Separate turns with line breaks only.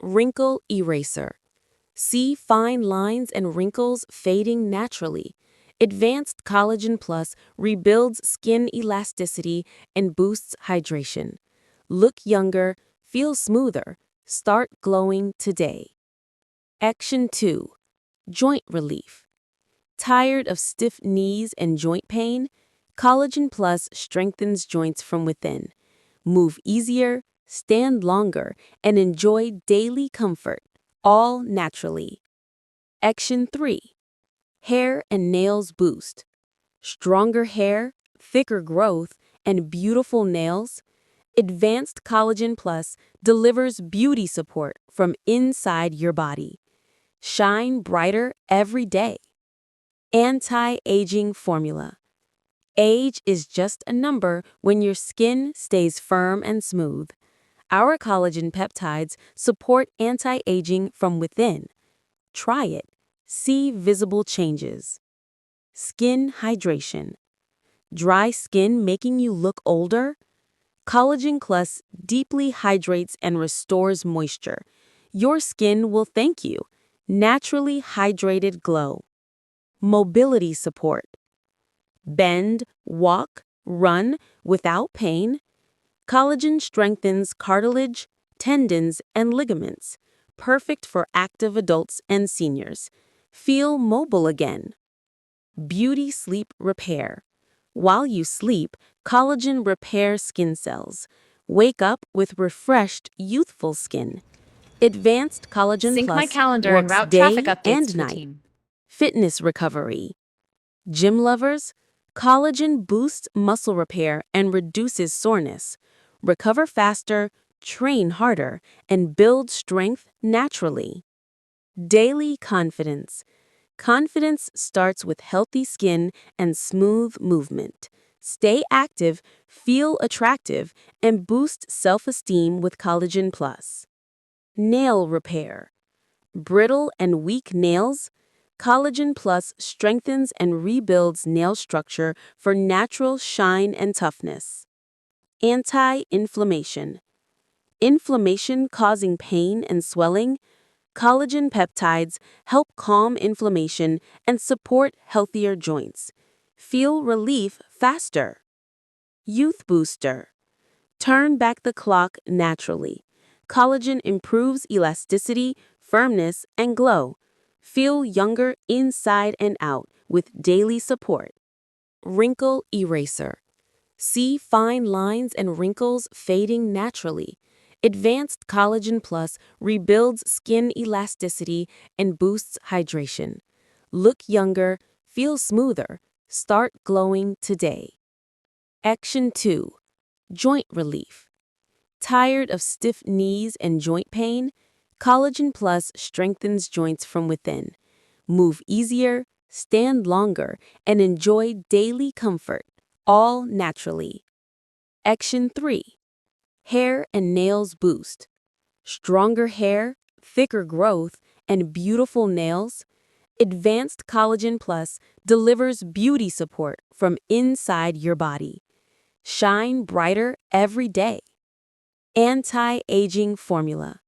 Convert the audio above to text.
Wrinkle eraser. See fine lines and wrinkles fading naturally. Advanced Collagen Plus rebuilds skin elasticity and boosts hydration. Look younger, feel smoother, start glowing today. Action 2. Joint relief. Tired of stiff knees and joint pain? Collagen Plus strengthens joints from within. Move easier, stand longer, and enjoy daily comfort, all naturally. Action 3. Hair and nails boost. Stronger hair, thicker growth, and beautiful nails? Advanced Collagen Plus delivers beauty support from inside your body. Shine brighter every day. Anti-aging formula. Age is just a number when your skin stays firm and smooth. Our collagen peptides support anti-aging from within. Try it. See visible changes. Skin hydration. Dry skin making you look older? Collagen Plus deeply hydrates and restores moisture. Your skin will thank you. Naturally hydrated glow. Mobility support. Bend, walk, run without pain. Collagen strengthens cartilage, tendons, and ligaments. Perfect for active adults and seniors. Feel mobile again. Beauty sleep repair. While you sleep, collagen repairs skin cells. Wake up with refreshed, youthful skin. Advanced Collagen
Sync my
Plus
calendar and
works
route traffic
day
updates
and
for the
night.
team.
Fitness recovery. Gym lovers, collagen boosts muscle repair and reduces soreness. Recover faster, train harder, and build strength naturally. Daily confidence. Confidence starts with healthy skin and smooth movement. Stay active, feel attractive, and boost self-esteem with Collagen Plus. Nail repair. Brittle and weak nails? Collagen Plus strengthens and rebuilds nail structure for natural shine and toughness. Anti-inflammation. Inflammation causing pain and swelling? Collagen peptides help calm inflammation and support healthier joints. Feel relief faster. Youth booster. Turn back the clock naturally. Collagen improves elasticity, firmness, and glow. Feel younger inside and out with daily support. Wrinkle eraser. See fine lines and wrinkles fading naturally. Advanced Collagen Plus rebuilds skin elasticity and boosts hydration. Look younger, feel smoother, start glowing today. Action 2. Joint relief. Tired of stiff knees and joint pain? Collagen Plus strengthens joints from within. Move easier, stand longer, and enjoy daily comfort, all naturally. Action 3. Hair and nails boost. Stronger hair, thicker growth, and beautiful nails? Advanced Collagen Plus delivers beauty support from inside your body. Shine brighter every day. Anti-aging formula.